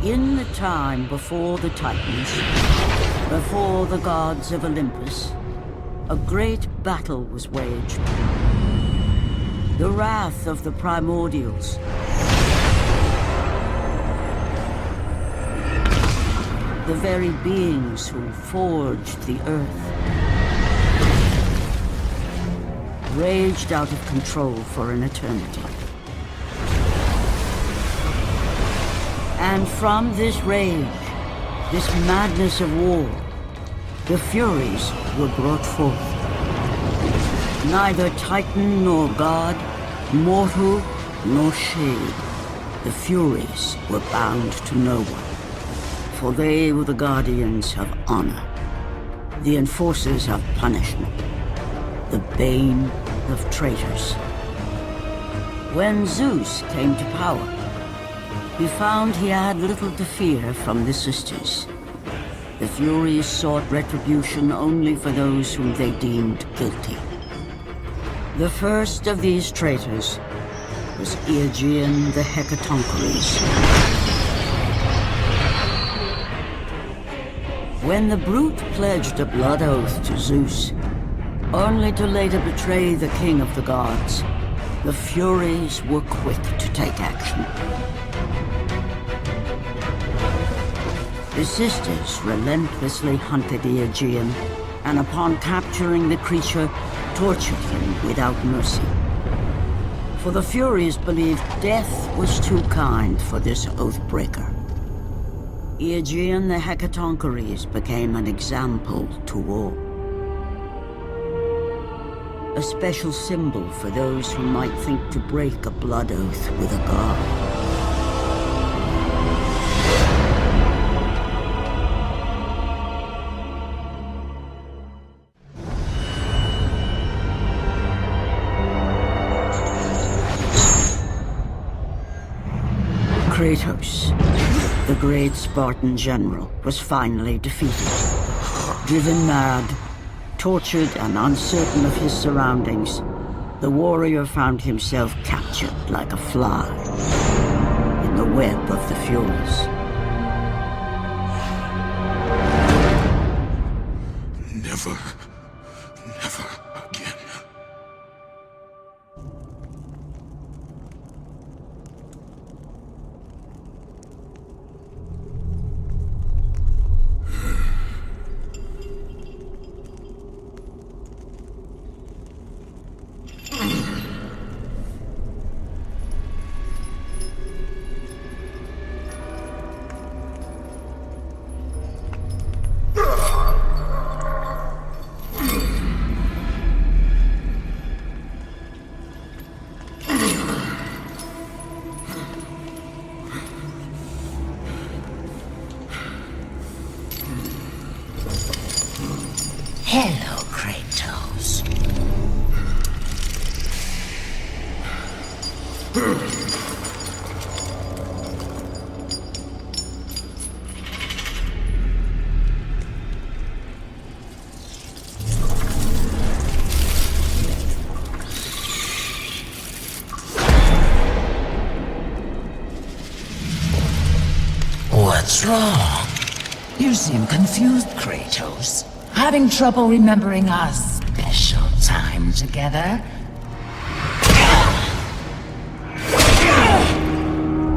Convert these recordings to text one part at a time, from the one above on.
In the time before the Titans, before the gods of Olympus, a great battle was waged. The wrath of the primordials. The very beings who forged the earth. Raged out of control for an eternity. And from this rage, this madness of war, the Furies were brought forth. Neither Titan nor God, mortal nor shade, the Furies were bound to no one. For they were the guardians of honor, the enforcers of punishment, the bane of traitors. When Zeus came to power, he found he had little to fear from the sisters. The Furies sought retribution only for those whom they deemed guilty. The first of these traitors was Aegean the Hecatoncheires. When the brute pledged a blood oath to Zeus, only to later betray the king of the gods, the Furies were quick to take action. The sisters relentlessly hunted Aegean, and upon capturing the creature, tortured him without mercy. For the Furies believed death was too kind for this oath-breaker. Aegean the Hecatoncheires became an example to all. A special symbol for those who might think to break a blood oath with a god. Kratos, the great Spartan general, was finally defeated. Driven mad, tortured and uncertain of his surroundings, the warrior found himself captured like a fly in the web of the Furies. Never again. Hello, Kratos. What's wrong? You seem confused, Kratos. Having trouble remembering our special time together?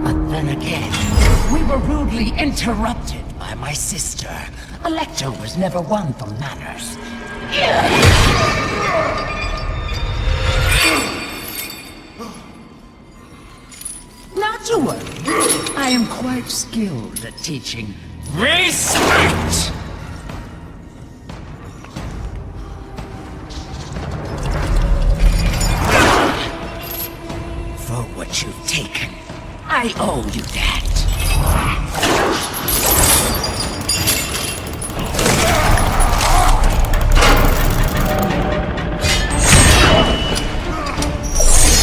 But then again, we were rudely interrupted by my sister. Alecto was never one for manners. Not to worry. I am quite skilled at teaching respect! For what you've taken, I owe you that.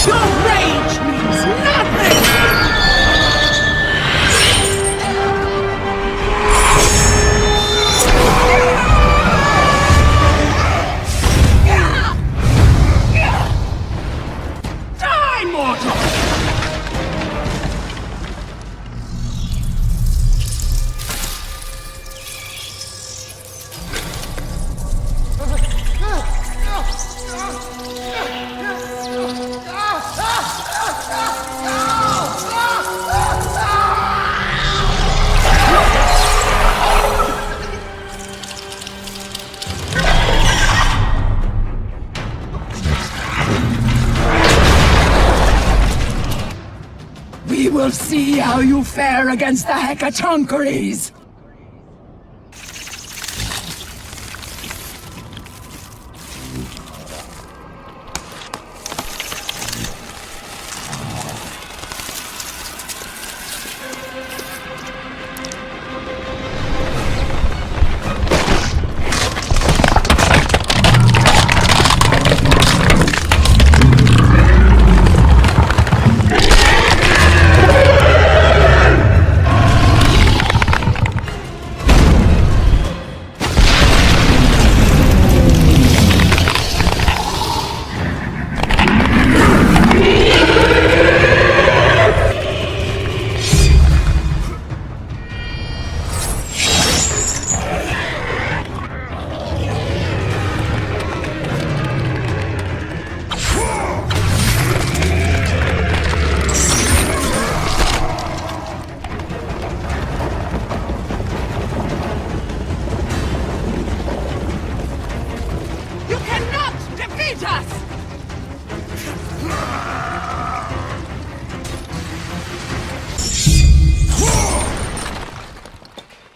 Your rage means nothing! We will see how you fare against the Hecatoncheires!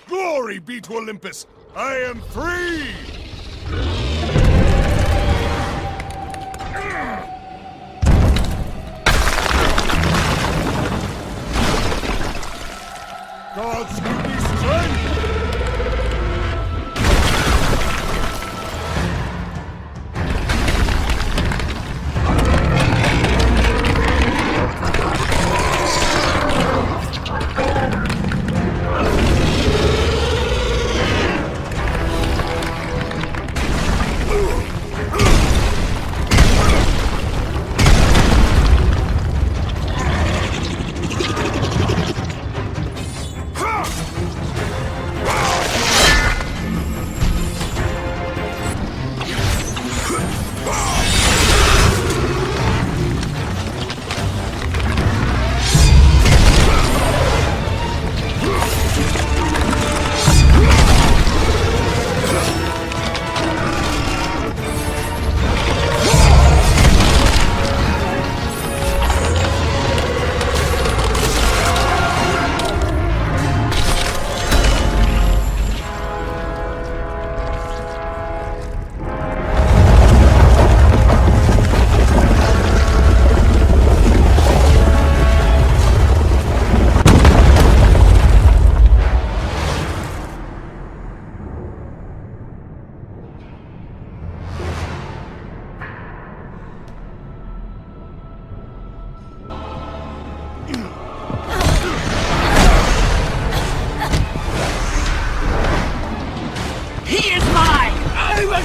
Glory be to Olympus! I am free! Gods give me strength!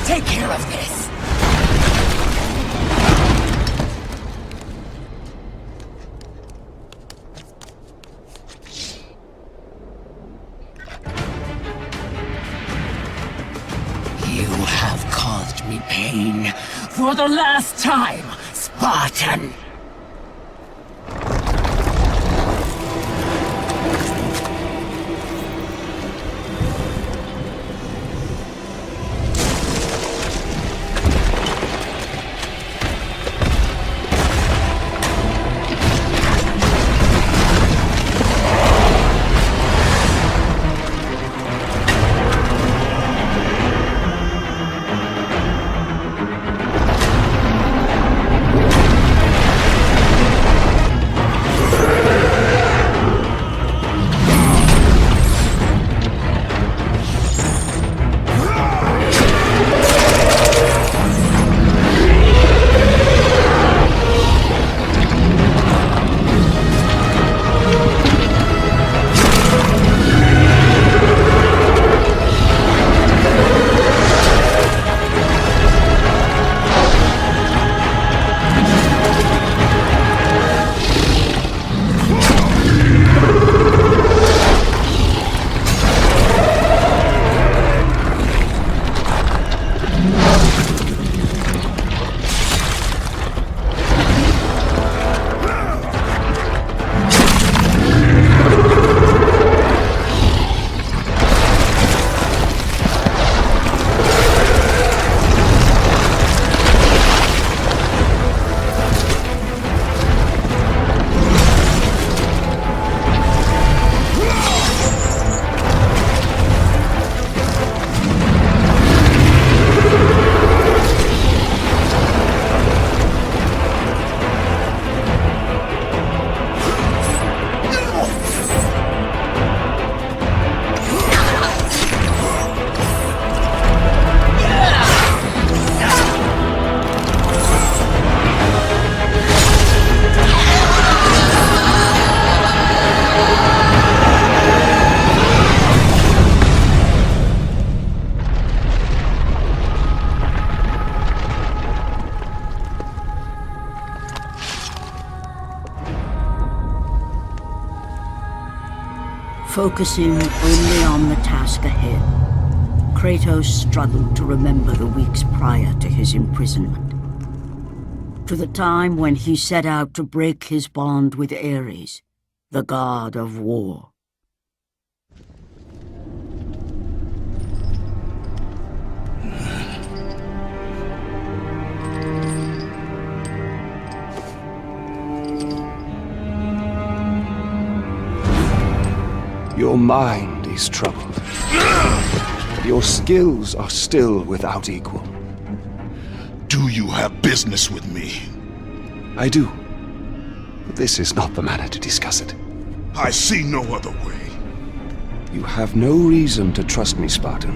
Take care of this! You have caused me pain for the last time, Spartan! Focusing only on the task ahead, Kratos struggled to remember the weeks prior to his imprisonment. To the time when he set out to break his bond with Ares, the god of war. Your mind is troubled. Your skills are still without equal. Do you have business with me? I do. But this is not the manner to discuss it. I see no other way. You have no reason to trust me, Spartan.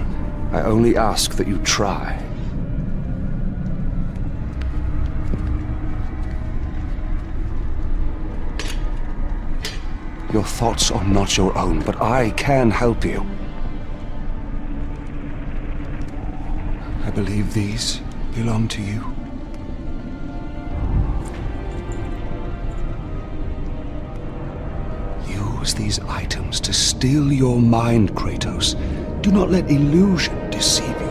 I only ask that you try. Your thoughts are not your own, but I can help you. I believe these belong to you. Use these items to still your mind, Kratos. Do not let illusion deceive you.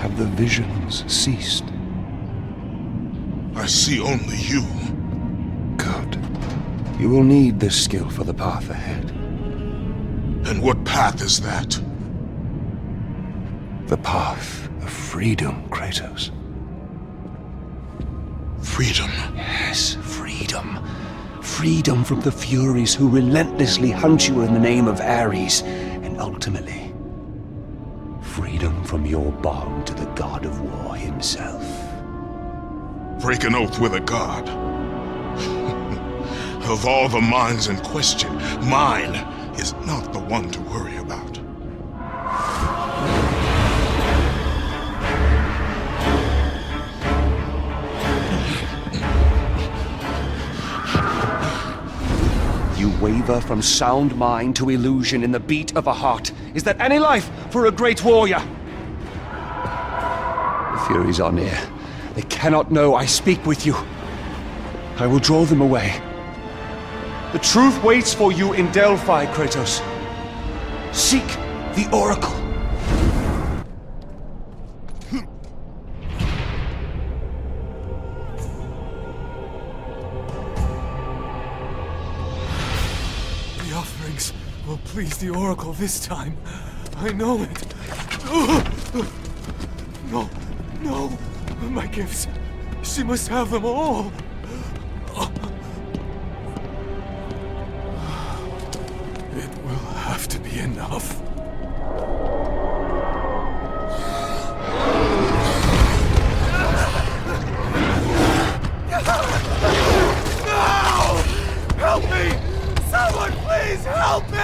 Have the visions ceased? I see only you. Good. You will need this skill for the path ahead. And what path is that? The path of freedom, Kratos. Freedom. Yes, freedom. Freedom from the Furies who relentlessly hunt you in the name of Ares, and ultimately, freedom from your bond to the god of war himself. Break an oath with a god. Of all the minds in question, mine is not the one to worry about. You waver from sound mind to illusion in the beat of a heart. Is that any life for a great warrior? The Furies are near. They cannot know I speak with you. I will draw them away. The truth waits for you in Delphi, Kratos. Seek the Oracle. The offerings will please the Oracle this time. I know it. No, no. My gifts. She must have them all. It will have to be enough. No! Help me! Someone please help me!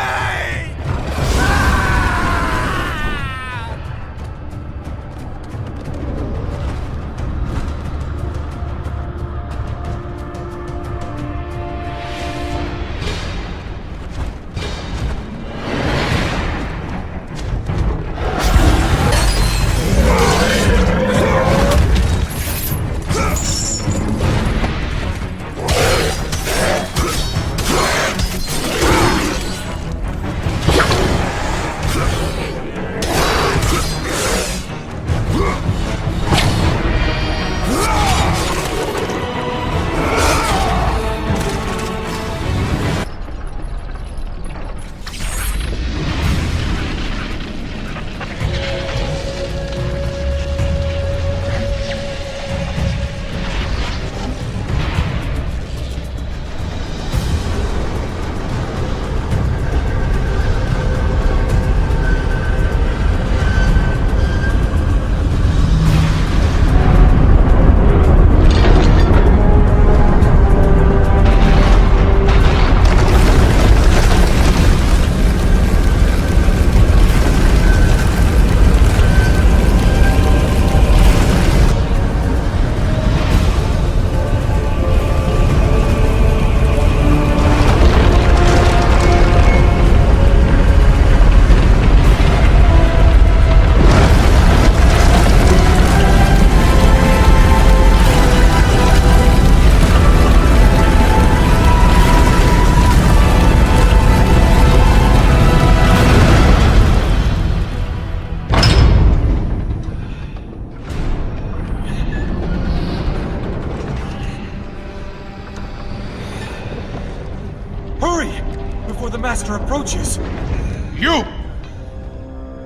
You!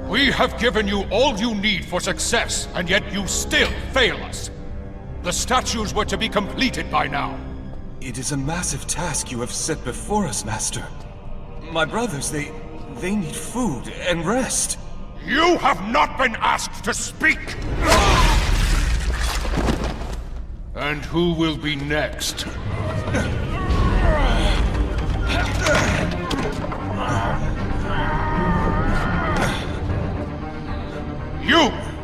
We have given you all you need for success, and yet you still fail us. The statues were to be completed by now. It is a massive task you have set before us, Master. My brothers, they need food and rest. You have not been asked to speak! And who will be next?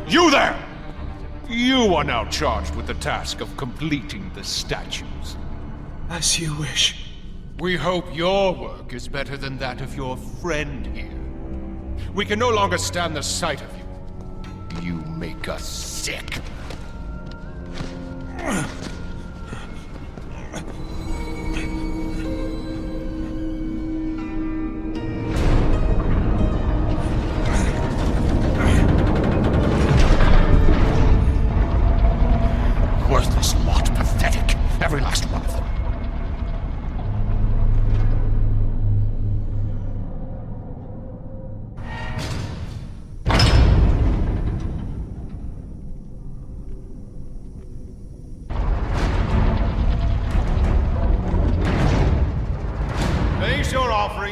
You there! You are now charged with the task of completing the statues. As you wish. We hope your work is better than that of your friend here. We can no longer stand the sight of you. You make us sick. Worthless lot, pathetic. Every last one of them.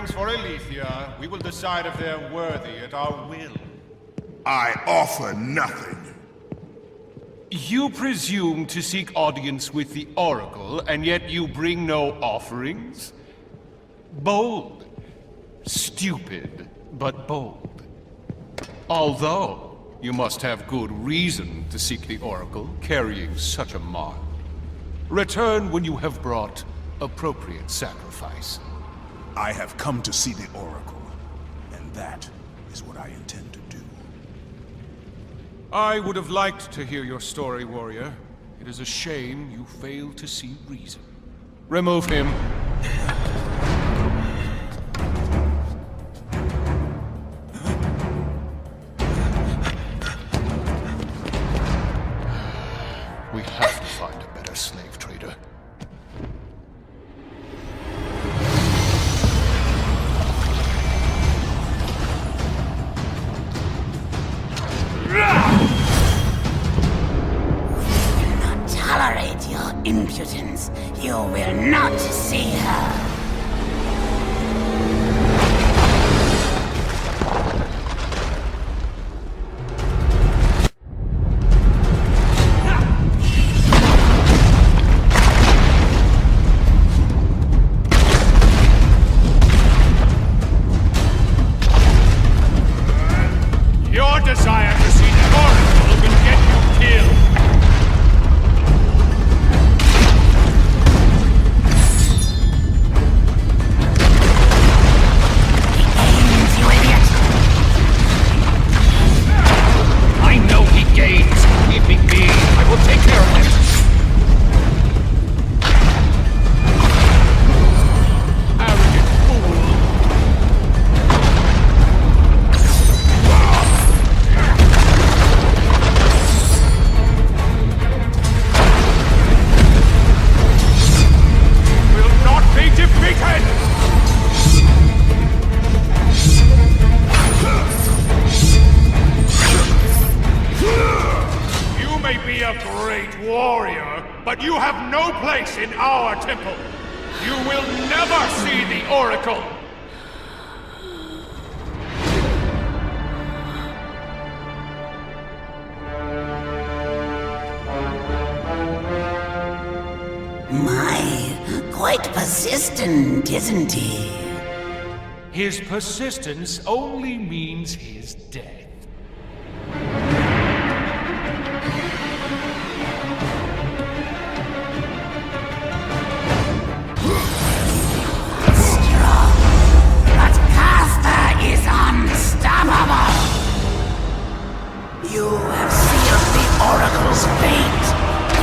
For Aletheia, we will decide if they're worthy at our will. I offer nothing. You presume to seek audience with the Oracle, and yet you bring no offerings? Bold. Stupid, but bold. Although, you must have good reason to seek the Oracle, carrying such a mark. Return when you have brought appropriate sacrifice. I have come to see the Oracle, and that is what I intend to do. I would have liked to hear your story, warrior. It is a shame you failed to see reason. Remove him. We have to find a better slave trader. Tolerate your impudence. You will not see her. Your desire to see the Oracle will get you killed. But you have no place in our temple. You will never see the Oracle. My, quite persistent, isn't he? His persistence only means his death. You have sealed the Oracle's fate.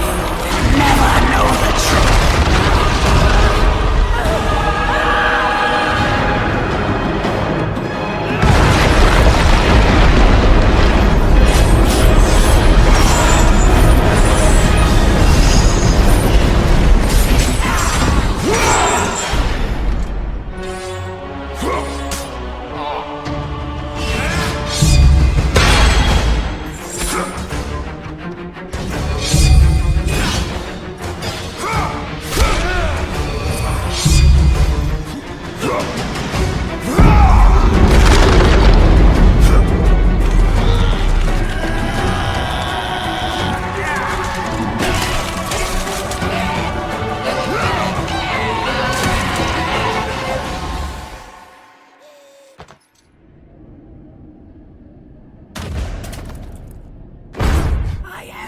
You will never know the truth.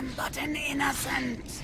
I'm but an innocent.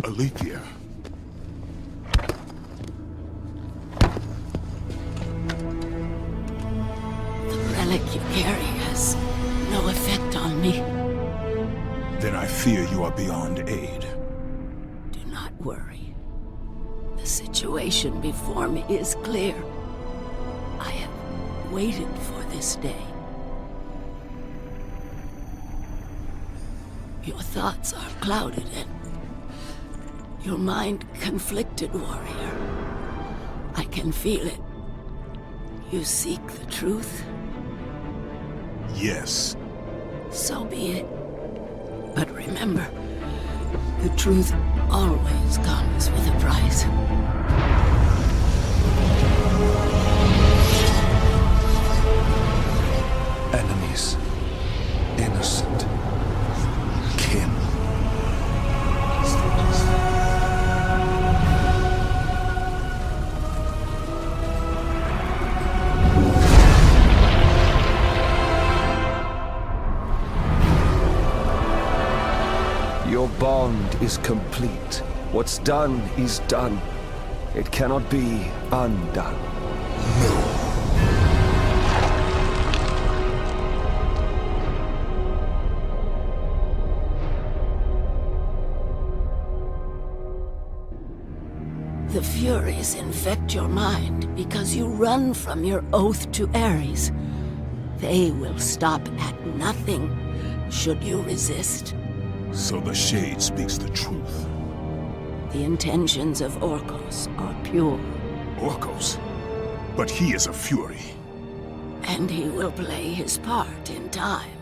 Alethea. The relic you carry has no effect on me. Then I fear you are beyond aid. Do not worry. The situation before me is clear. I have waited for this day. Your thoughts are clouded and your mind conflicted, warrior. I can feel it. You seek the truth? Yes. So be it. But remember, the truth always comes with a price. Enemies. Innocent. Kin. Your bond is complete. What's done is done. It cannot be undone. The Furies infect your mind because you run from your oath to Ares. They will stop at nothing should you resist. So the Shade speaks the truth. The intentions of Orcos are pure. Orcos? But he is a Fury. And he will play his part in time.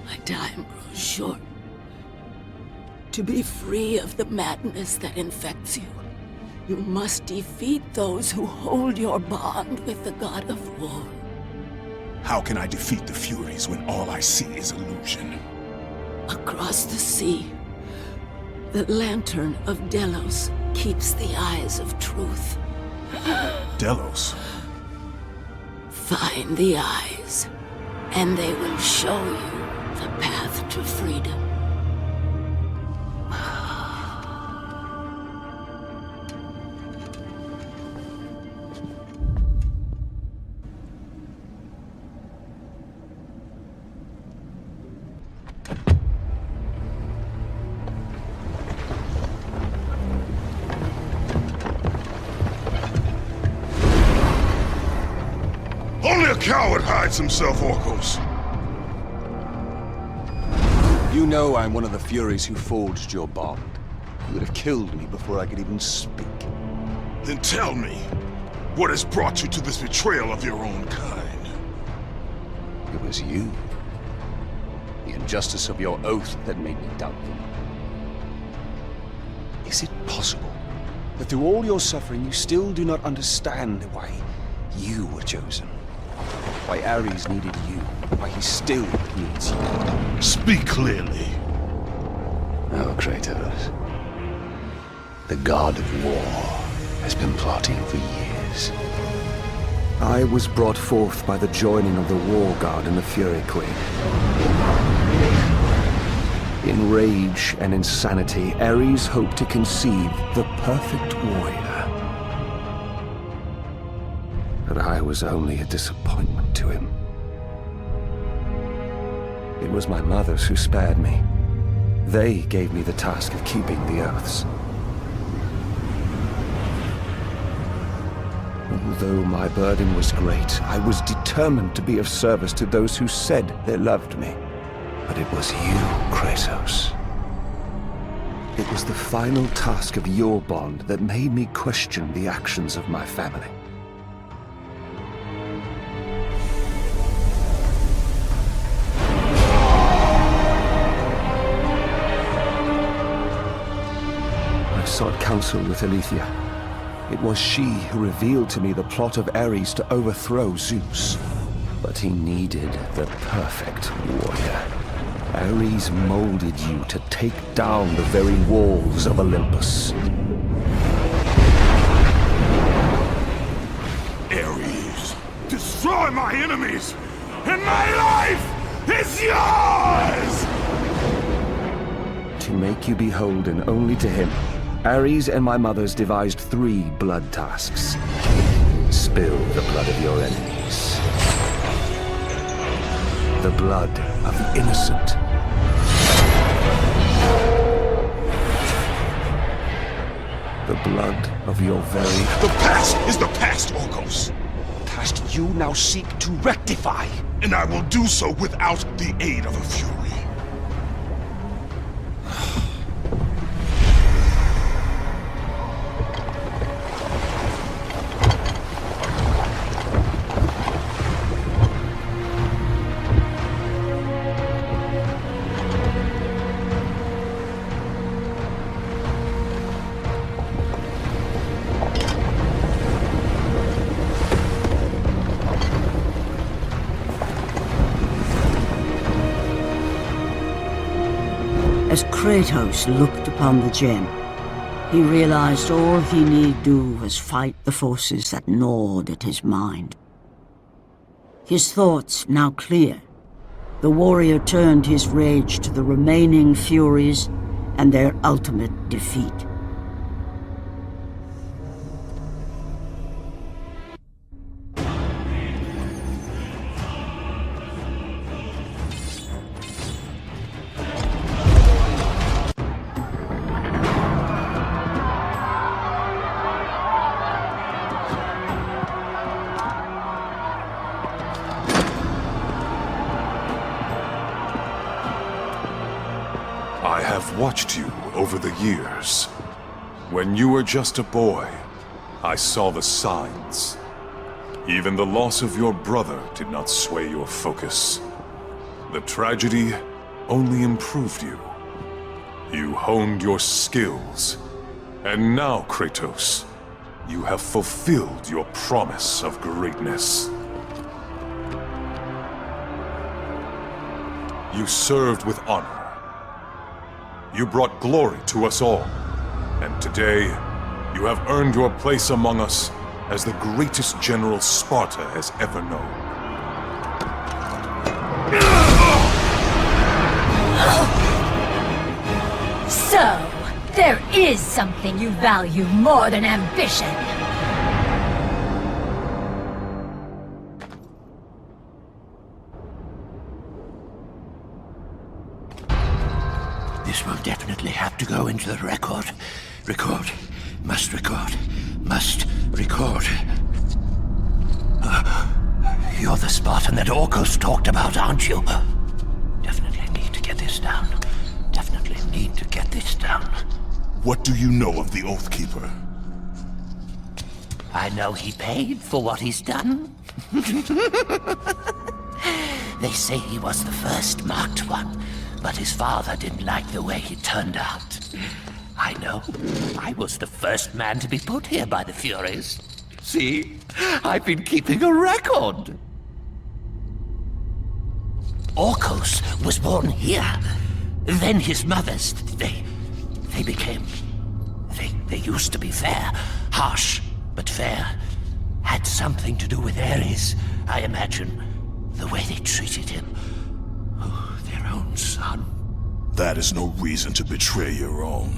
My time grows short. To be free of the madness that infects you, you must defeat those who hold your bond with the God of War. How can I defeat the Furies when all I see is illusion? Across the sea, the lantern of Delos keeps the eyes of truth. Delos? Find the eyes, and they will show you the path to freedom. Only a coward hides himself, Orcos. You know I'm one of the Furies who forged your bond. You would have killed me before I could even speak. Then tell me, what has brought you to this betrayal of your own kind? It was you. The injustice of your oath that made me doubtful. Is it possible that through all your suffering you still do not understand why you were chosen? Why Ares needed you? Why he still needs you? Speak clearly. Oh, Kratos. The god of war has been plotting for years. I was brought forth by the joining of the War God and the Fury Queen. In rage and insanity, Ares hoped to conceive the perfect warrior. But I was only a disappointment to him. It was my mothers who spared me. They gave me the task of keeping the oaths. Although my burden was great, I was determined to be of service to those who said they loved me. But it was you, Kratos. It was the final task of your bond that made me question the actions of my family. I sought counsel with Aletheia. It was she who revealed to me the plot of Ares to overthrow Zeus. But he needed the perfect warrior. Ares molded you to take down the very walls of Olympus. Ares, destroy my enemies, and my life is yours! To make you beholden only to him, Ares and my mothers devised 3 blood tasks. Spill the blood of your enemies. The blood of the innocent. The blood of your very... The past is the past, Orcos. Past you now seek to rectify. And I will do so without the aid of a Fury. As Kratos looked upon the gem, he realized all he need do was fight the forces that gnawed at his mind. His thoughts now clear, the warrior turned his rage to the remaining Furies and their ultimate defeat. I have watched you over the years. When you were just a boy, I saw the signs. Even the loss of your brother did not sway your focus. The tragedy only improved you. You honed your skills. And now, Kratos, you have fulfilled your promise of greatness. You served with honor. You brought glory to us all. And today, you have earned your place among us as the greatest general Sparta has ever known. So, there is something you value more than ambition. This will definitely have to go into the record. Record. Must record. Must record. You're the Spartan that Orcos talked about, aren't you? Definitely need to get this down. Definitely need to get this down. What do you know of the Oathkeeper? I know he paid for what he's done. They say he was the first marked one, but his father didn't like the way he turned out. I know. I was the first man to be put here by the Furies. See? I've been keeping a record. Orcos was born here. Then his mothers, they became... They used to be fair. Harsh, but fair. Had something to do with Ares, I imagine. The way they treated him. Oh, their own son. That is no reason to betray your own.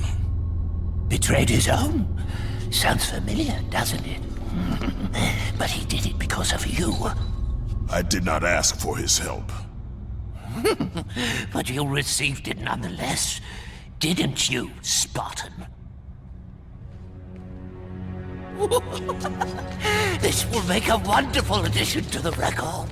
Betrayed his own? Sounds familiar, doesn't it? But he did it because of you. I did not ask for his help. But you received it nonetheless, didn't you, Spartan? This will make a wonderful addition to the record.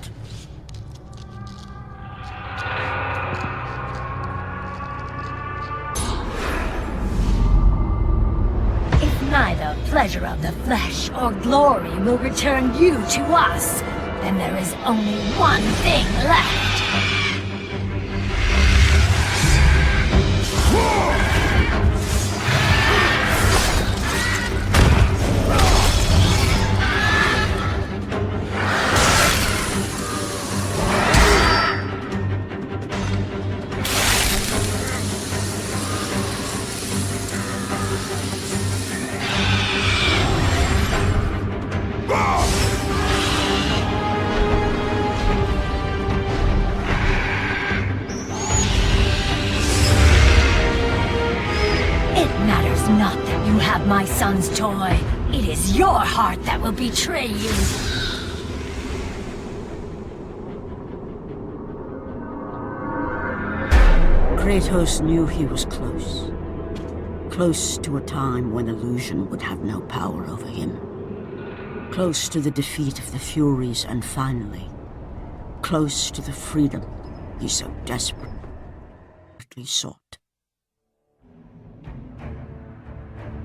If neither pleasure of the flesh or glory will return you to us, then there is only one thing left. My son's toy. It is your heart that will betray you. Kratos knew he was close. Close to a time when illusion would have no power over him. Close to the defeat of the Furies, and finally, close to the freedom he so desperately sought.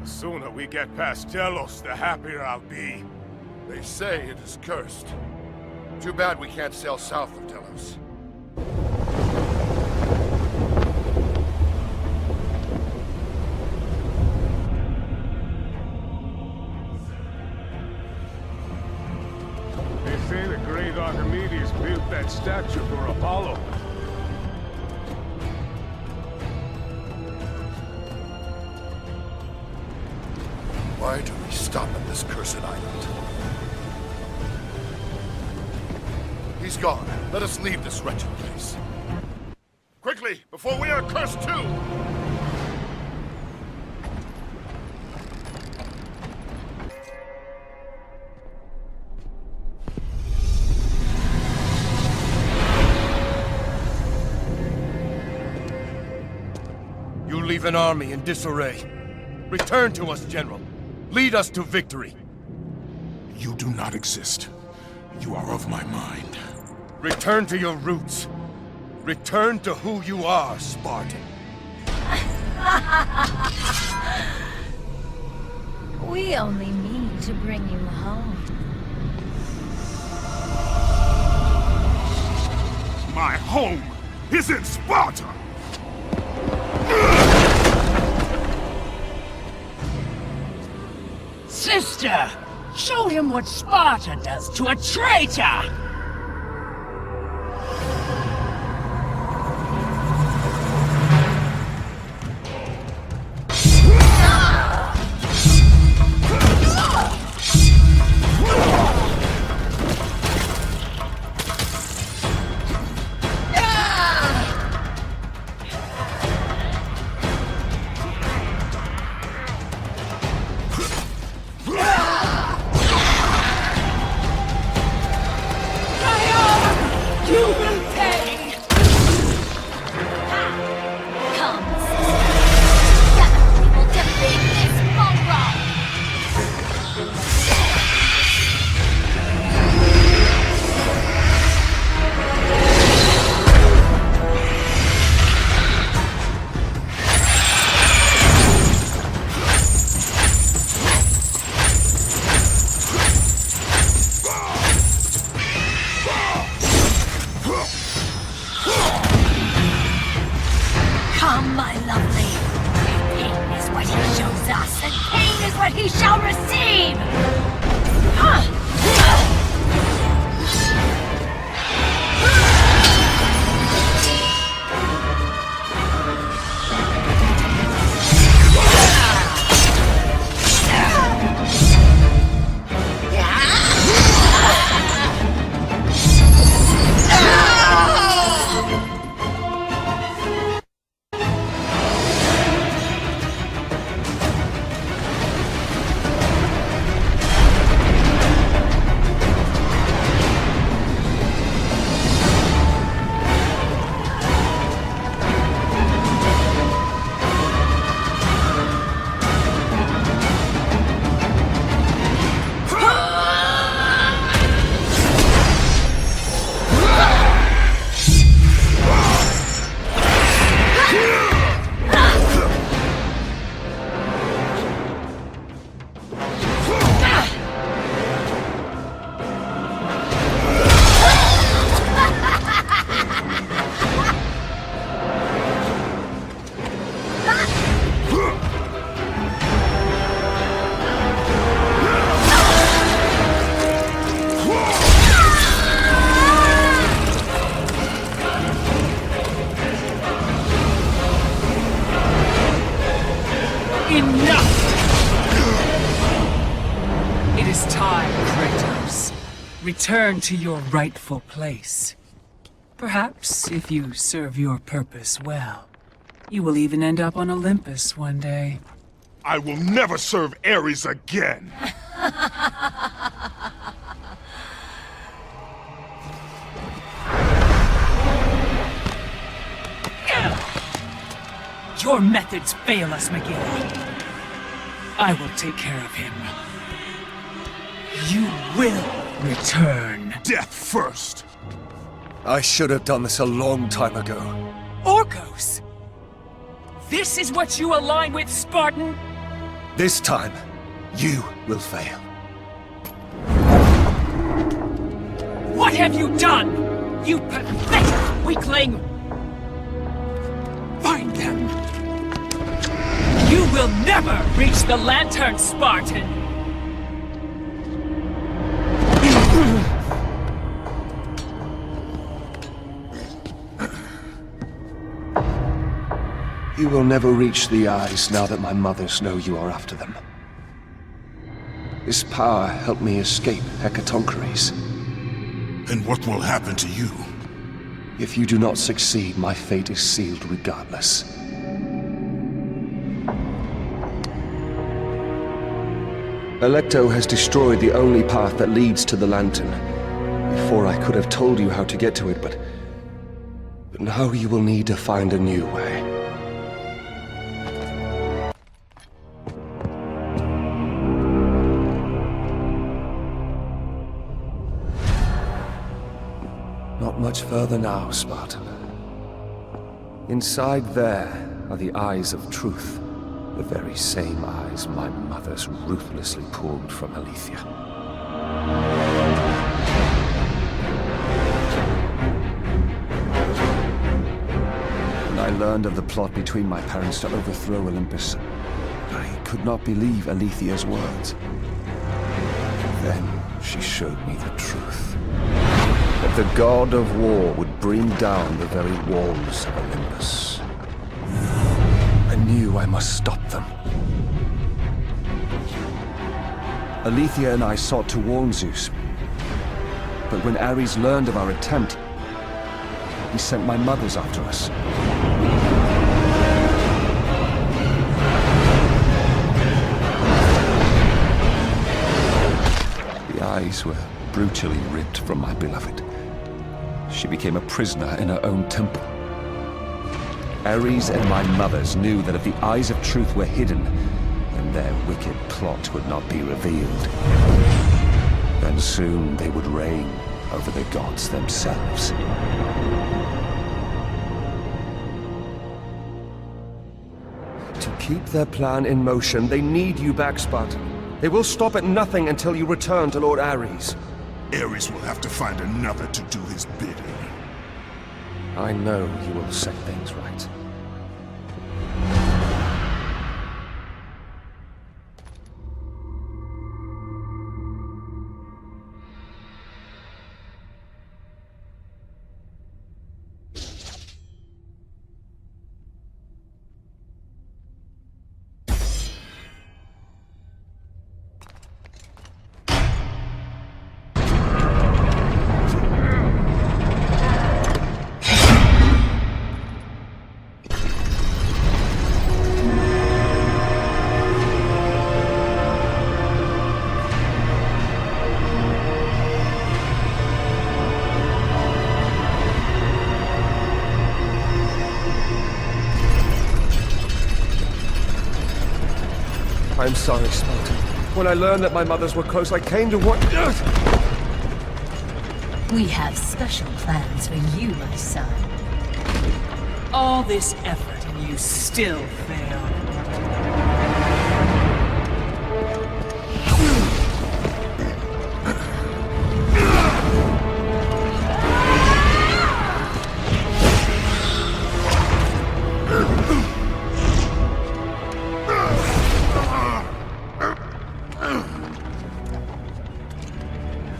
The sooner we get past Delos, the happier I'll be. They say it is cursed. Too bad we can't sail south of Delos. They say the great Archimedes built that statue for Apollo. Why do we stop at this cursed island? He's gone. Let us leave this wretched place. Quickly, before we are cursed too! You leave an army in disarray. Return to us, General. Lead us to victory. You do not exist. You are of my mind. Return to your roots. Return to who you are, Spartan. We only mean to bring you home. My home is in Sparta! Sister, show him what Sparta does to a traitor! return to your rightful place. Perhaps, if you serve your purpose well, you will even end up on Olympus one day. I will never serve Ares again! Your methods fail us, Miguel. I will take care of him. You will return. Death first! I should have done this a long time ago. Orcos! This is what you align with, Spartan? This time, you will fail. What have you done? You pathetic weakling! Find them! You will never reach the Lantern, Spartan! You will never reach the eyes now that my mothers know you are after them. This power helped me escape Hecatoncheires. And what will happen to you? If you do not succeed, my fate is sealed regardless. Alecto has destroyed the only path that leads to the Lantern. Before I could have told you how to get to it, but now you will need to find a new way. Not much further now, Spartan. Inside there are the eyes of truth. The very same eyes my mothers ruthlessly pulled from Aletheia. When I learned of the plot between my parents to overthrow Olympus, I could not believe Aletheia's words. Then she showed me the truth. That the god of war would bring down the very walls of Olympus. I knew I must stop them. Aletheia and I sought to warn Zeus. But when Ares learned of our attempt, he sent my mothers after us. The eyes were brutally ripped from my beloved. She became a prisoner in her own temple. Ares and my mothers knew that if the eyes of truth were hidden, then their wicked plot would not be revealed. Then soon they would reign over the gods themselves. To keep their plan in motion, they need you back, Spartan. They will stop at nothing until you return to Lord Ares. Ares will have to find another to do his bidding. I know you will set things right. I'm sorry, Spartan. When I learned that my mothers were close, I came to what... We have special plans for you, my son. All this effort and you still fail.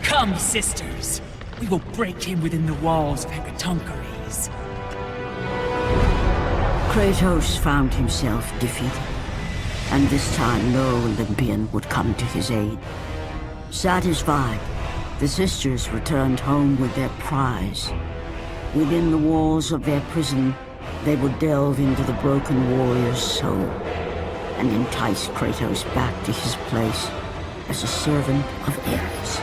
Come, sisters. We will break him within the walls of Hecatoncheires. Kratos found himself defeated, and this time no Olympian would come to his aid. Satisfied, The sisters returned home with their prize. Within the walls of their prison, they would delve into the broken warrior's soul and entice Kratos back to his place as a servant of Ares.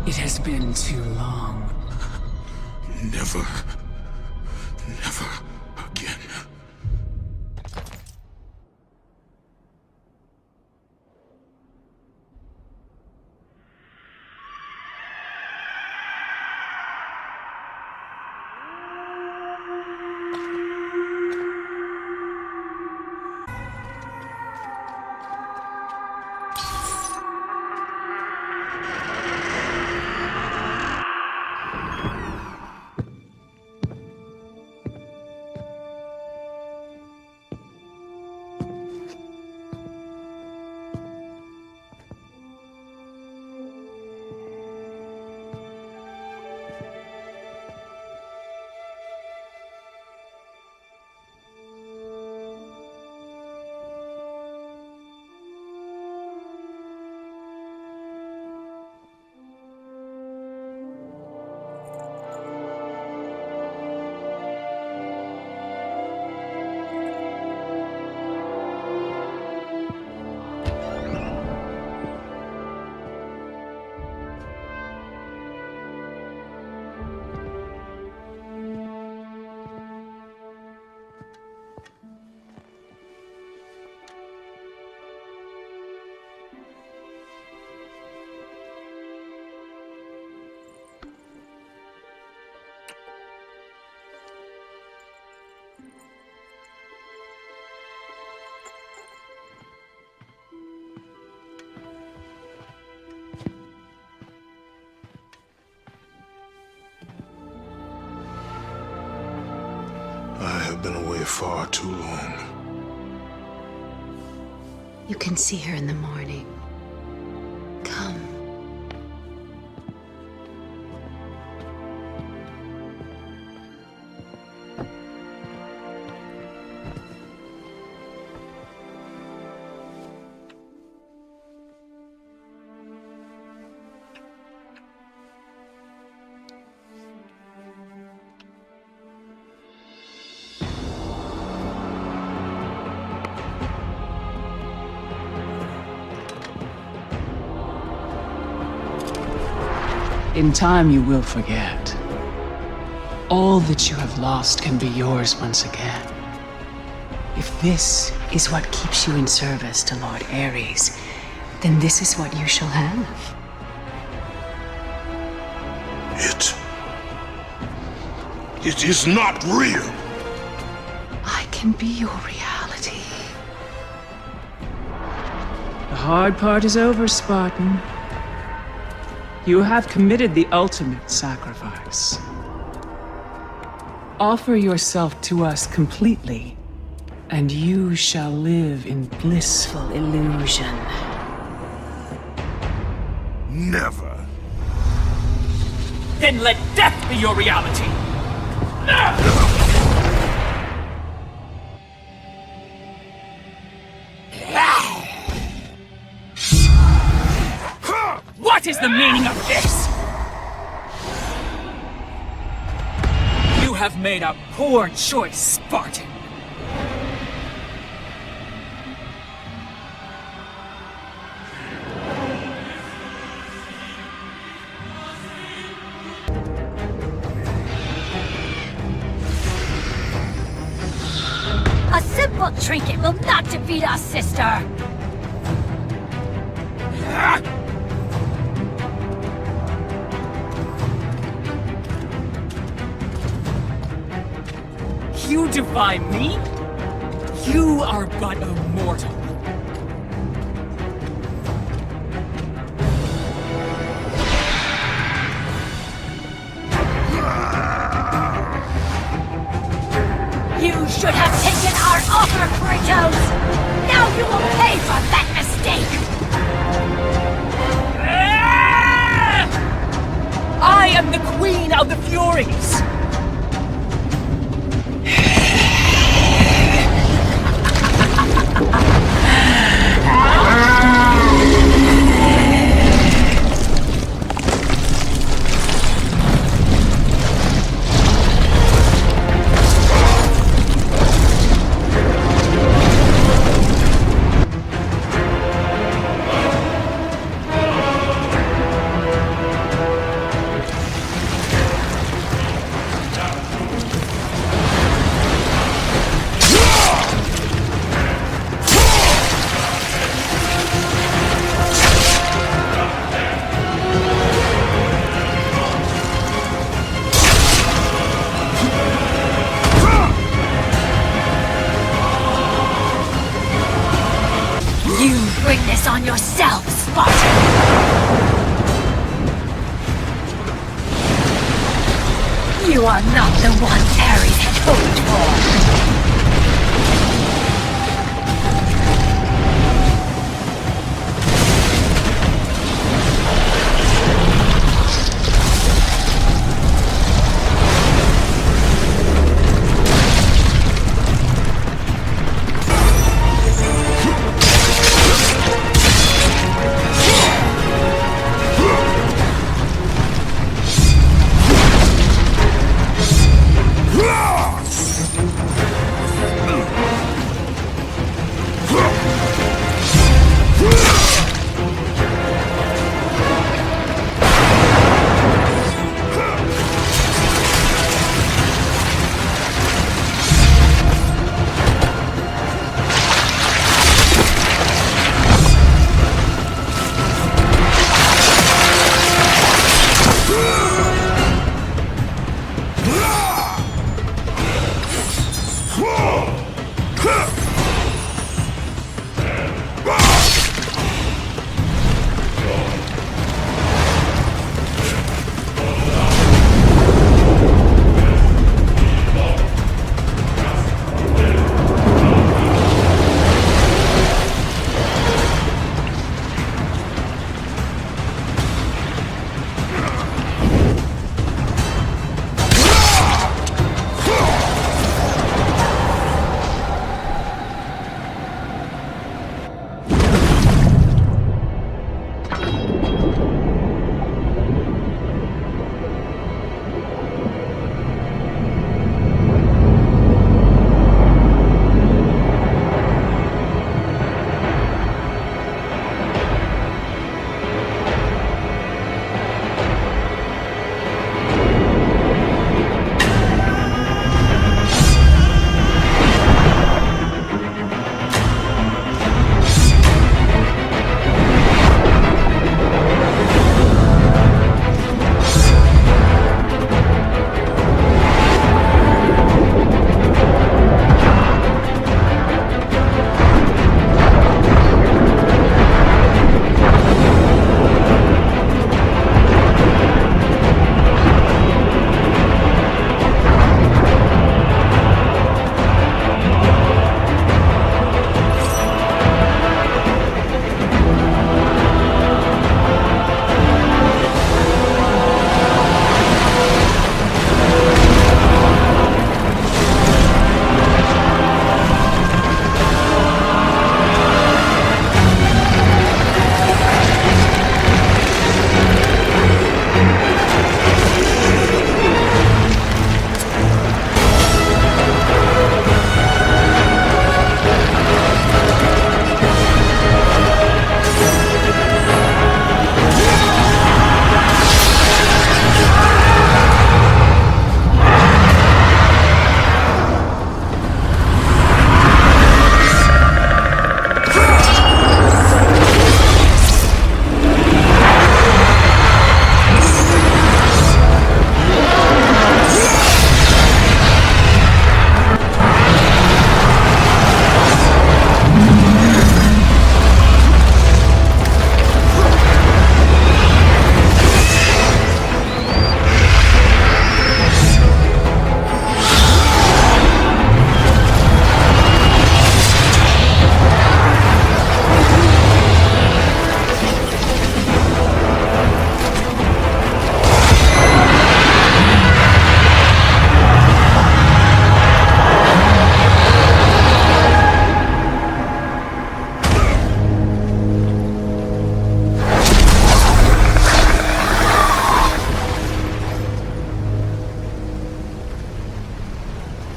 It has been too long. Never again. I have been away far too long. You can see her in the morning. Come. In time, you will forget. All that you have lost can be yours once again. If this is what keeps you in service to Lord Ares, then this is what you shall have. It is not real. I can be your reality. The hard part is over, Spartan. You have committed the ultimate sacrifice. Offer yourself to us completely, and you shall live in blissful illusion. Never. Then let death be your reality! What is the meaning of this? You have made a poor choice, Spartan. A simple trinket will not defeat us, sister! you defy me? You are but a mortal. You should have taken our offer, Kratos! Now you will pay for that mistake! I am the Queen of the Furies! You bring this on yourself, Spartan! You are not the one Ares had hoped for!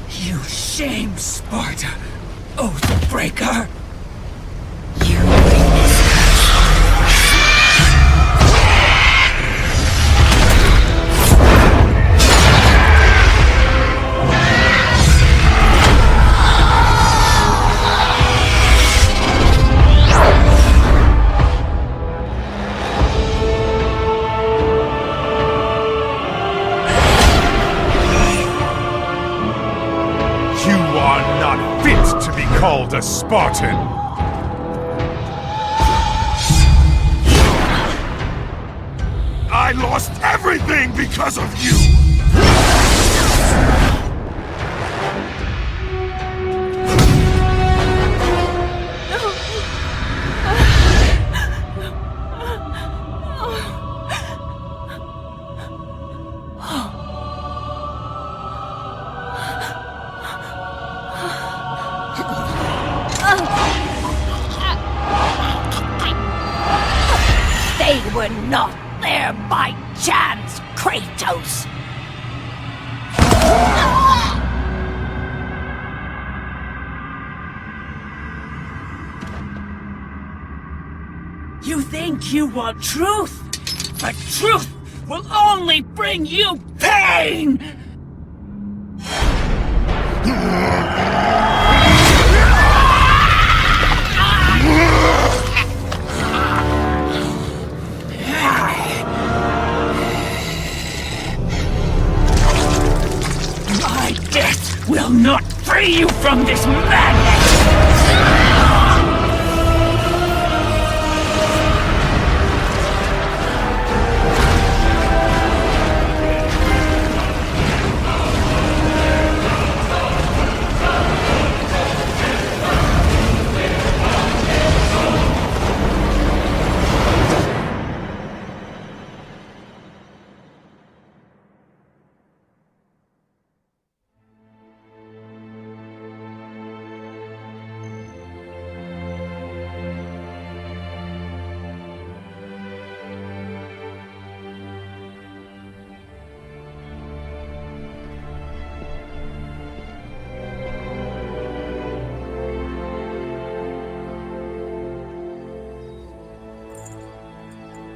You shame Sparta, Oathbreaker! You bring this called a Spartan. I lost everything because of you! They were not there by chance, Kratos! You think you want truth, but truth will only bring you pain! My death will not free you from this madness!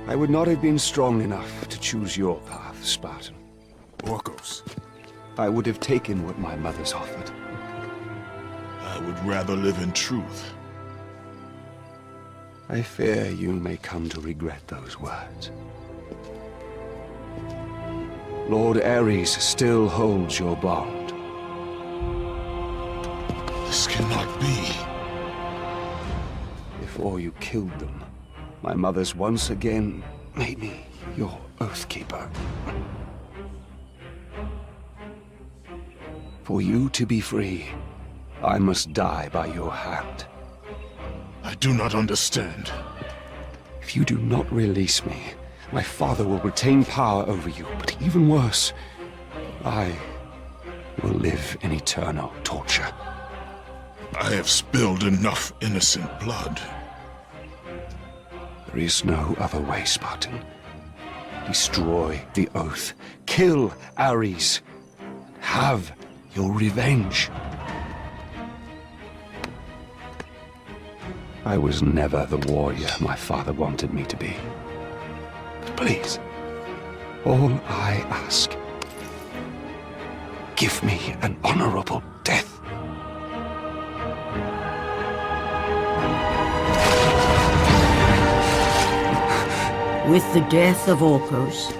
I would not have been strong enough to choose your path, Spartan. Orcos. I would have taken what my mothers offered. I would rather live in truth. I fear you may come to regret those words. Lord Ares still holds your bond. This cannot be. Before you killed them, my mothers once again made me your Oathkeeper. For you to be free, I must die by your hand. I do not understand. If you do not release me, my father will retain power over you, but even worse, I will live in eternal torture. I have spilled enough innocent blood. There is no other way, Spartan. Destroy the Oath. Kill Ares. Have your revenge. I was never the warrior my father wanted me to be. But please, all I ask, give me an honorable death. With the death of Orcos,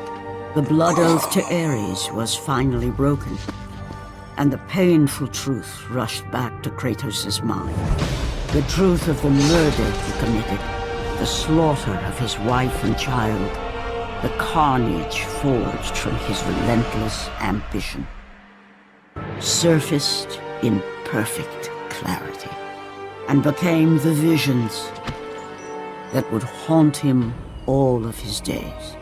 the blood oath to Ares was finally broken, and the painful truth rushed back to Kratos' mind. The truth of the murder he committed, the slaughter of his wife and child, the carnage forged from his relentless ambition, surfaced in perfect clarity, and became the visions that would haunt him all of his days.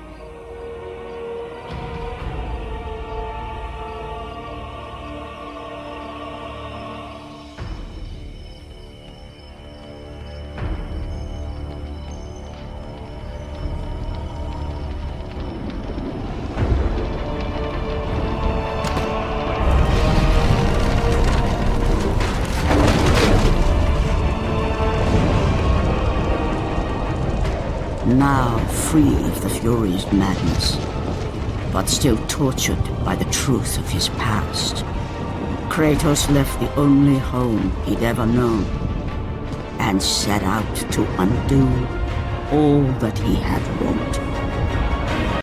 Now free of the Furies' madness, but still tortured by the truth of his past, Kratos left the only home he'd ever known and set out to undo all that he had wrought.